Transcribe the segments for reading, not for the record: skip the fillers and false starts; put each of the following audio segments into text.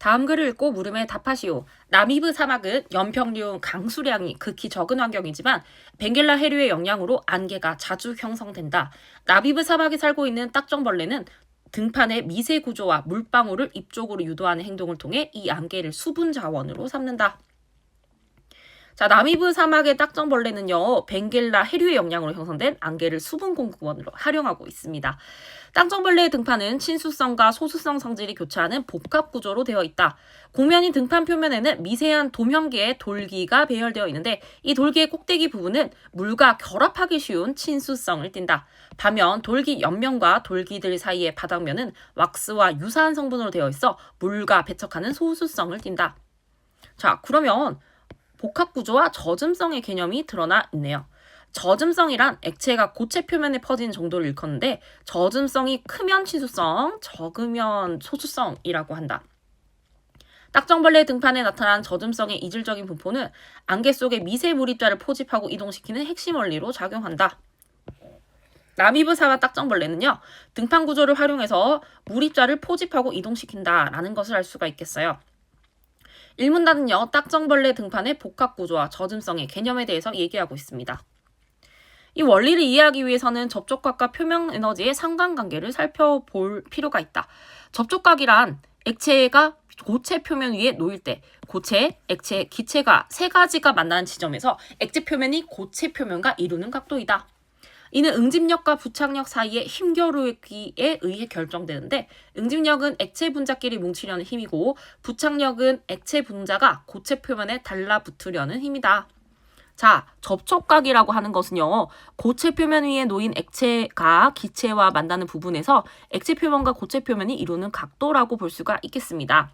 다음 글을 읽고 물음에 답하시오. 나미브 사막은 연평균 강수량이 극히 적은 환경이지만 벵겔라 해류의 영향으로 안개가 자주 형성된다. 나미브 사막에 살고 있는 딱정벌레는 등판의 미세 구조와 물방울을 입 쪽으로 유도하는 행동을 통해 이 안개를 수분 자원으로 삼는다. 자, 나미브 사막의 딱정벌레는요, 벵겔라 해류의 영향으로 형성된 안개를 수분 공급원으로 활용하고 있습니다. 딱정벌레의 등판은 친수성과 소수성 성질이 교차하는 복합 구조로 되어 있다. 공면인 등판 표면에는 미세한 도면계의 돌기가 배열되어 있는데 이 돌기의 꼭대기 부분은 물과 결합하기 쉬운 친수성을 띈다. 반면 돌기 옆면과 돌기들 사이의 바닥면은 왁스와 유사한 성분으로 되어 있어 물과 배척하는 소수성을 띈다. 자, 그러면 복합구조와 젖음성의 개념이 드러나 있네요. 젖음성이란 액체가 고체 표면에 퍼지는 정도를 일컫는데 젖음성이 크면 친수성, 적으면 소수성이라고 한다. 딱정벌레 등판에 나타난 젖음성의 이질적인 분포는 안개 속에 미세 물입자를 포집하고 이동시키는 핵심 원리로 작용한다. 나미브 사막 딱정벌레는요, 등판 구조를 활용해서 물입자를 포집하고 이동시킨다라는 것을 알 수가 있겠어요. 일문단은요, 딱정벌레 등판의 복합구조와 젖음성의 개념에 대해서 얘기하고 있습니다. 이 원리를 이해하기 위해서는 접촉각과 표면 에너지의 상관관계를 살펴볼 필요가 있다. 접촉각이란 액체가 고체 표면 위에 놓일 때 고체, 액체, 기체가 세 가지가 만나는 지점에서 액체 표면이 고체 표면과 이루는 각도이다. 이는 응집력과 부착력 사이의 힘겨루기에 의해 결정되는데 응집력은 액체 분자끼리 뭉치려는 힘이고 부착력은 액체 분자가 고체 표면에 달라붙으려는 힘이다. 자, 접촉각이라고 하는 것은요, 고체 표면 위에 놓인 액체가 기체와 만나는 부분에서 액체 표면과 고체 표면이 이루는 각도라고 볼 수가 있겠습니다.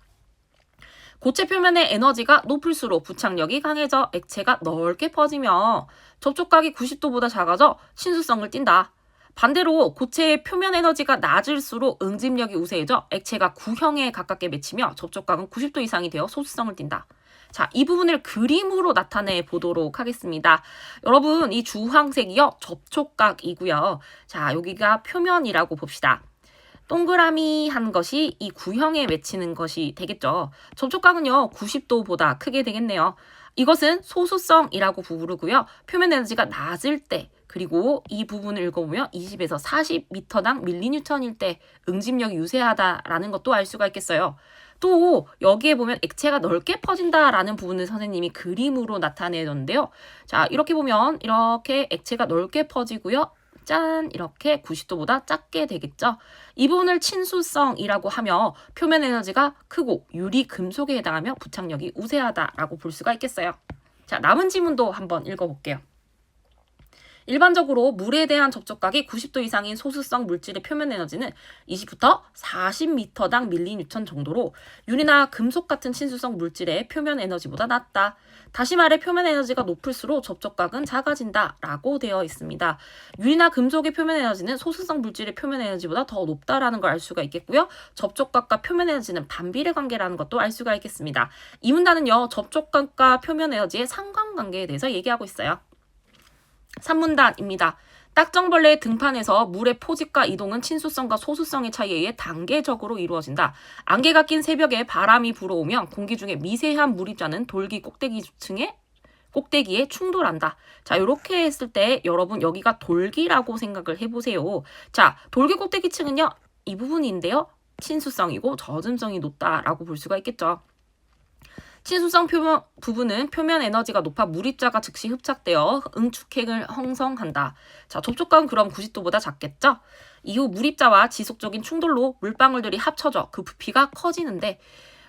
고체 표면의 에너지가 높을수록 부착력이 강해져 액체가 넓게 퍼지며 접촉각이 90도보다 작아져 친수성을 띈다. 반대로 고체의 표면 에너지가 낮을수록 응집력이 우세해져 액체가 구형에 가깝게 맺히며 접촉각은 90도 이상이 되어 소수성을 띈다. 자, 이 부분을 그림으로 나타내 보도록 하겠습니다. 여러분, 이 주황색이요, 접촉각이고요. 자, 여기가 표면이라고 봅시다. 동그라미 한 것이 이 구형에 맺히는 것이 되겠죠. 접촉각은요, 90도보다 크게 되겠네요. 이것은 소수성이라고 부르고요. 표면 에너지가 낮을 때, 그리고 이 부분을 읽어보면 20에서 40m당 밀리뉴턴일 때 응집력이 유세하다라는 것도 알 수가 있겠어요. 또 여기에 보면 액체가 넓게 퍼진다라는 부분을 선생님이 그림으로 나타내는데요. 자, 이렇게 보면 이렇게 액체가 넓게 퍼지고요. 짠! 이렇게 90도보다 작게 되겠죠. 이 부분을 친수성이라고 하며 표면 에너지가 크고 유리 금속에 해당하며 부착력이 우세하다라고 볼 수가 있겠어요. 자, 남은 지문도 한번 읽어볼게요. 일반적으로 물에 대한 접촉각이 90도 이상인 소수성 물질의 표면 에너지는 20부터 40m당 밀리뉴턴 정도로 유리나 금속 같은 친수성 물질의 표면 에너지보다 낮다. 다시 말해 표면 에너지가 높을수록 접촉각은 작아진다라고 되어 있습니다. 유리나 금속의 표면 에너지는 소수성 물질의 표면 에너지보다 더 높다라는 걸 알 수가 있겠고요. 접촉각과 표면 에너지는 반비례 관계라는 것도 알 수가 있겠습니다. 이 문단은요, 접촉각과 표면 에너지의 상관관계에 대해서 얘기하고 있어요. 3문단입니다. 딱정벌레의 등판에서 물의 포집과 이동은 친수성과 소수성의 차이에 의해 단계적으로 이루어진다. 안개가 낀 새벽에 바람이 불어오면 공기 중에 미세한 물입자는 돌기 꼭대기에 충돌한다. 자, 이렇게 했을 때 여러분 여기가 돌기라고 생각을 해보세요. 자, 돌기 꼭대기층은요, 이 부분인데요. 친수성이고 젖음성이 높다라고 볼 수가 있겠죠. 친수성 부분은 표면 에너지가 높아 물입자가 즉시 흡착되어 응축핵을 형성한다. 자, 접촉각은 그럼 90도보다 작겠죠? 이후 물입자와 지속적인 충돌로 물방울들이 합쳐져 그 부피가 커지는데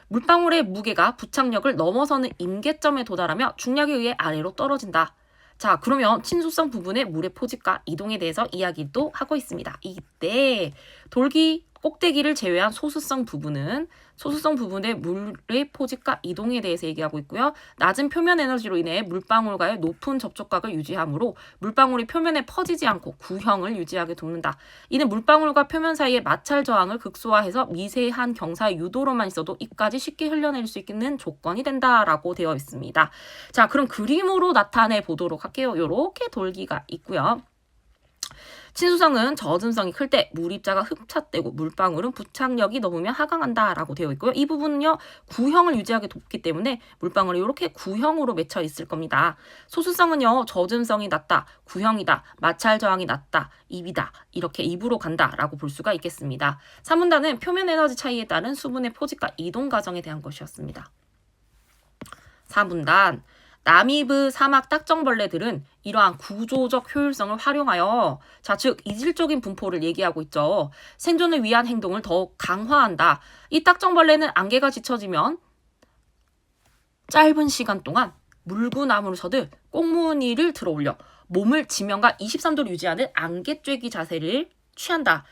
물방울의 무게가 부착력을 넘어서는 임계점에 도달하며 중력에 의해 아래로 떨어진다. 자, 그러면 친수성 부분의 물의 포집과 이동에 대해서 이야기도 하고 있습니다. 이때 돌기 꼭대기를 제외한 소수성 부분의 물의 포집과 이동에 대해서 얘기하고 있고요. 낮은 표면 에너지로 인해 물방울과의 높은 접촉각을 유지하므로 물방울이 표면에 퍼지지 않고 구형을 유지하게 돕는다. 이는 물방울과 표면 사이의 마찰 저항을 극소화해서 미세한 경사의 유도로만 있어도 입까지 쉽게 흘려낼 수 있는 조건이 된다라고 되어 있습니다. 자, 그럼 그림으로 나타내 보도록 할게요. 이렇게 돌기가 있고요. 친수성은 젖음성이 클 때 물입자가 흡착되고 물방울은 부착력이 넘으면 하강한다라고 되어 있고요. 이 부분은요, 구형을 유지하게 돕기 때문에 물방울이 이렇게 구형으로 맺혀 있을 겁니다. 소수성은요, 젖음성이 낮다, 구형이다, 마찰 저항이 낮다, 입이다, 이렇게 입으로 간다라고 볼 수가 있겠습니다. 3문단은 표면 에너지 차이에 따른 수분의 포집과 이동 과정에 대한 것이었습니다. 4문단 나미브 사막 딱정벌레들은 이러한 구조적 효율성을 활용하여 즉 이질적인 분포를 얘기하고 있죠. 생존을 위한 행동을 더욱 강화한다. 이 딱정벌레는 안개가 짙어지면 짧은 시간 동안 물구나무를 서듯 꽁무니를 들어올려 몸을 지면과 23도를 유지하는 안개 쬐기 자세를 취한다.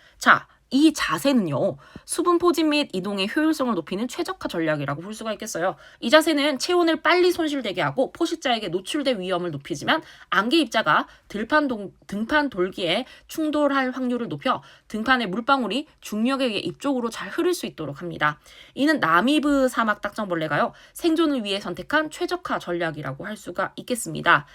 이 자세는요, 수분 포집 및 이동의 효율성을 높이는 최적화 전략이라고 볼 수가 있겠어요. 이 자세는 체온을 빨리 손실되게 하고 포식자에게 노출될 위험을 높이지만 안개 입자가 등판 돌기에 충돌할 확률을 높여 등판의 물방울이 중력에 의해 입 쪽으로 잘 흐를 수 있도록 합니다. 이는 나미브 사막 딱정벌레가요, 생존을 위해 선택한 최적화 전략이라고 할 수가 있겠습니다.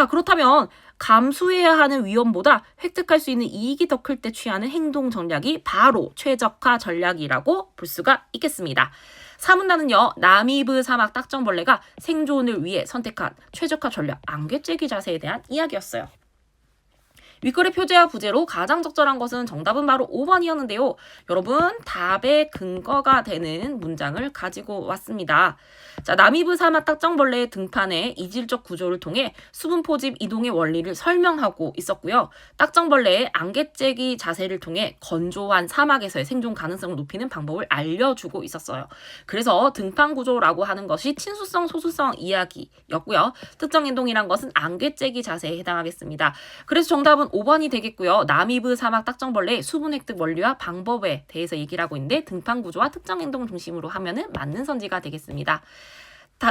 그렇다면 감수해야 하는 위험보다 획득할 수 있는 이익이 더 클 때 취하는 행동 전략이 바로 최적화 전략이라고 볼 수가 있겠습니다. 3문단은요, 나미브 사막 딱정벌레가 생존을 위해 선택한 최적화 전략 안개쬐기 자세에 대한 이야기였어요. 윗글의 표제와 부제로 가장 적절한 것은 정답은 바로 5번이었는데요. 여러분, 답의 근거가 되는 문장을 가지고 왔습니다. 나미브 사막 딱정벌레의 등판의 이질적 구조를 통해 수분 포집 이동의 원리를 설명하고 있었고요. 딱정벌레의 안개쬐기 자세를 통해 건조한 사막에서의 생존 가능성을 높이는 방법을 알려주고 있었어요. 그래서 등판 구조라고 하는 것이 친수성, 소수성 이야기였고요. 특정 행동이란 것은 안개쬐기 자세에 해당하겠습니다. 그래서 정답은 5번이 되겠고요. 나미브 사막 딱정벌레의 수분 획득 원리와 방법에 대해서 얘기를 하고 있는데 등판 구조와 특정 행동 중심으로 하면은 맞는 선지가 되겠습니다.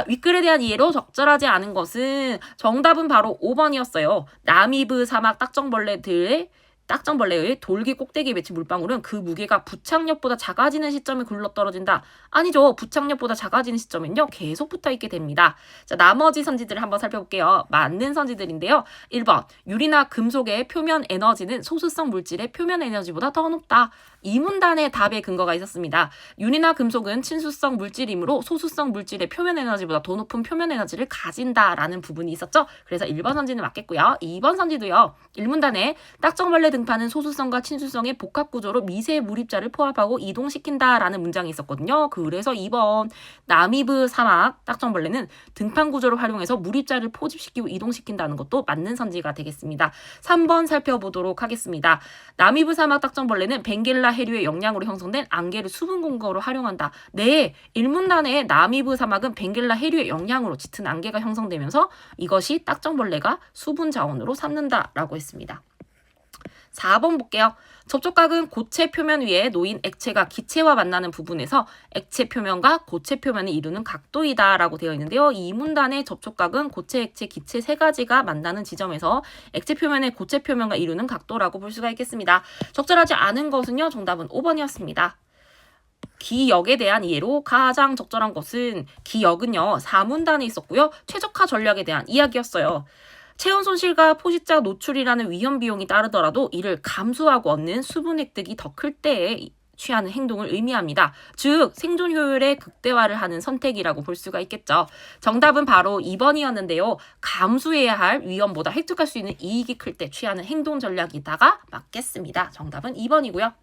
윗글에 대한 이해로 적절하지 않은 것은 정답은 바로 5번이었어요. 나미브 사막 딱정벌레의 돌기 꼭대기에 맺힌 물방울은 그 무게가 부착력보다 작아지는 시점에 굴러떨어진다. 아니죠. 부착력보다 작아지는 시점은요, 계속 붙어있게 됩니다. 나머지 선지들을 한번 살펴볼게요. 맞는 선지들인데요. 1번, 유리나 금속의 표면 에너지는 소수성 물질의 표면 에너지보다 더 높다. 이 문단의 답에 근거가 있었습니다. 유리나 금속은 친수성 물질이므로 소수성 물질의 표면 에너지보다 더 높은 표면 에너지를 가진다라는 부분이 있었죠. 그래서 1번 선지는 맞겠고요. 2번 선지도요. 1문단에 딱정벌레 등판은 소수성과 친수성의 복합구조로 미세 물입자를 포함하고 이동시킨다라는 문장이 있었거든요. 그래서 2번 나미브 사막 딱정벌레는 등판 구조를 활용해서 물입자를 포집시키고 이동시킨다는 것도 맞는 선지가 되겠습니다. 3번 살펴보도록 하겠습니다. 나미브 사막 딱정벌레는 벵겔라 해류의 영향으로 형성된 안개를 수분 공급으로 활용한다. 네, 1문단에 나미브 사막은 벵겔라 해류의 영향으로 짙은 안개가 형성되면서 이것이 딱정벌레가 수분 자원으로 삼는다라고 했습니다. 4번 볼게요. 접촉각은 고체 표면 위에 놓인 액체가 기체와 만나는 부분에서 액체 표면과 고체 표면을 이루는 각도이다 라고 되어 있는데요. 이 문단의 접촉각은 고체, 액체, 기체 세 가지가 만나는 지점에서 액체 표면의 고체 표면과 이루는 각도라고 볼 수가 있겠습니다. 적절하지 않은 것은요, 정답은 5번이었습니다. 기역에 대한 이해로 가장 적절한 것은 기역은요, 4문단에 있었고요. 최적화 전략에 대한 이야기였어요. 체온 손실과 포식자 노출이라는 위험 비용이 따르더라도 이를 감수하고 얻는 수분 획득이 더 클 때에 취하는 행동을 의미합니다. 즉 생존 효율의 극대화를 하는 선택이라고 볼 수가 있겠죠. 정답은 바로 2번이었는데요. 감수해야 할 위험보다 획득할 수 있는 이익이 클 때 취하는 행동 전략이다가 맞겠습니다. 정답은 2번이고요.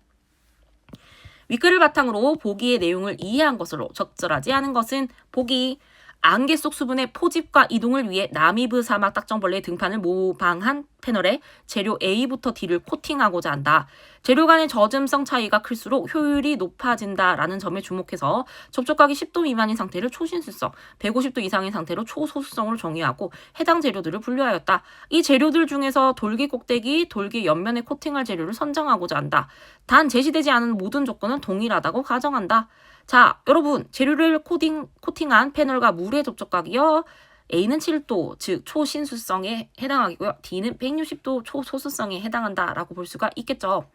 윗글을 바탕으로 보기의 내용을 이해한 것으로 적절하지 않은 것은 보기. 안개 속 수분의 포집과 이동을 위해 나미브 사막 딱정벌레의 등판을 모방한 패널에 재료 A부터 D를 코팅하고자 한다. 재료 간의 젖음성 차이가 클수록 효율이 높아진다라는 점에 주목해서 접촉각이 10도 미만인 상태를 초신수성, 150도 이상인 상태로 초소수성으로 정의하고 해당 재료들을 분류하였다. 이 재료들 중에서 돌기 꼭대기, 돌기 옆면에 코팅할 재료를 선정하고자 한다. 단 제시되지 않은 모든 조건은 동일하다고 가정한다. 여러분, 재료를 코팅한 패널과 물의 접촉각이요. A는 7도, 즉 초신수성에 해당하고요. D는 160도 초소수성에 해당한다라고 볼 수가 있겠죠.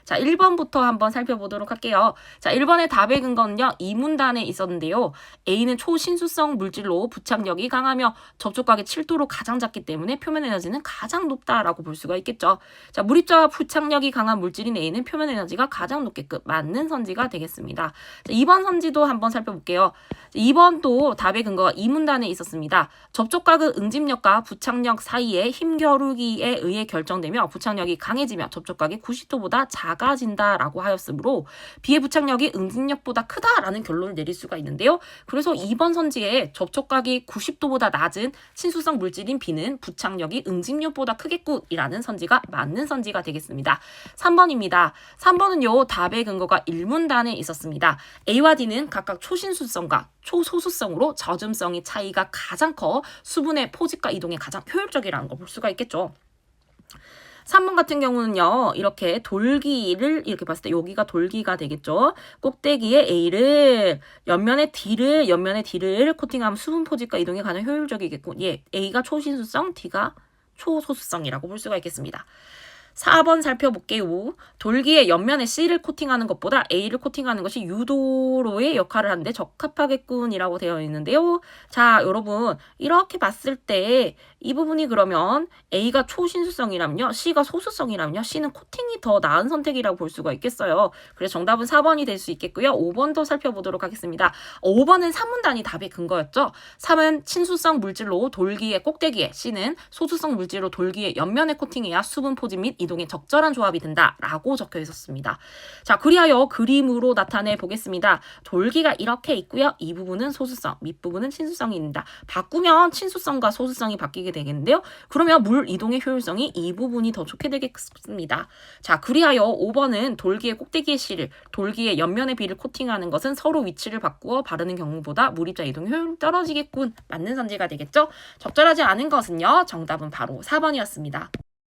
자, 1번부터 한번 살펴보도록 할게요. 자, 1번의 답의 근거는요. 이문단에 있었는데요. A는 초신수성 물질로 부착력이 강하며 접촉각이 7도로 가장 작기 때문에 표면 에너지는 가장 높다라고 볼 수가 있겠죠. 자, 물입자와 부착력이 강한 물질인 A는 표면 에너지가 가장 높게끔 맞는 선지가 되겠습니다. 자, 2번 선지도 한번 살펴볼게요. 2번도 답의 근거가 이문단에 있었습니다. 접촉각은 응집력과 부착력 사이의 힘겨루기에 의해 결정되며 부착력이 강해지며 접촉각이 90도보다 작아진다라고 하였으므로 B의 부착력이 응집력보다 크다라는 결론을 내릴 수가 있는데요. 그래서 2번 선지에 접촉각이 90도보다 낮은 친수성 물질인 B는 부착력이 응집력보다 크겠군이라는 선지가 맞는 선지가 되겠습니다. 3번입니다. 3번은요. 답의 근거가 일문단에 있었습니다. A와 D는 각각 초신수성과 초소수성으로 젖음성의 차이가 가장 커 수분의 포집과 이동에 가장 효율적이라는 걸 볼 수가 있겠죠. 3번 같은 경우는요. 이렇게 돌기를 이렇게 봤을 때 여기가 돌기가 되겠죠. 꼭대기에 A를 옆면에 D를 코팅하면 수분 포집과 이동에 가장 효율적이겠고 예, A가 초신수성, D가 초소수성이라고 볼 수가 있겠습니다. 4번 살펴볼게요. 돌기의 옆면에 C를 코팅하는 것보다 A를 코팅하는 것이 유도로의 역할을 하는데 적합하겠군이라고 되어 있는데요. 자, 여러분 이렇게 봤을 때 이 부분이 그러면 A가 초신수성이라면요. C가 소수성이라면요. C는 코팅이 더 나은 선택이라고 볼 수가 있겠어요. 그래서 정답은 4번이 될 수 있겠고요. 5번도 살펴보도록 하겠습니다. 5번은 3문단이 답의 근거였죠. 3은 친수성 물질로 돌기의 꼭대기에 C는 소수성 물질로 돌기의 옆면에 코팅해야 수분 포집 및 이동에 적절한 조합이 된다라고 적혀 있었습니다. 자, 그리하여 그림으로 나타내 보겠습니다. 돌기가 이렇게 있고요. 이 부분은 소수성, 밑부분은 친수성이 있습니다. 바꾸면 친수성과 소수성이 바뀌게 되겠는데요. 그러면 물 이동의 효율성이 이 부분이 더 좋게 되겠습니다. 자, 그리하여 5번은 돌기의 꼭대기의 C를 돌기의 옆면의 B를 코팅하는 것은 서로 위치를 바꾸어 바르는 경우보다 물입자 이동 효율이 떨어지겠군. 맞는 선지가 되겠죠. 적절하지 않은 것은요. 정답은 바로 4번이었습니다.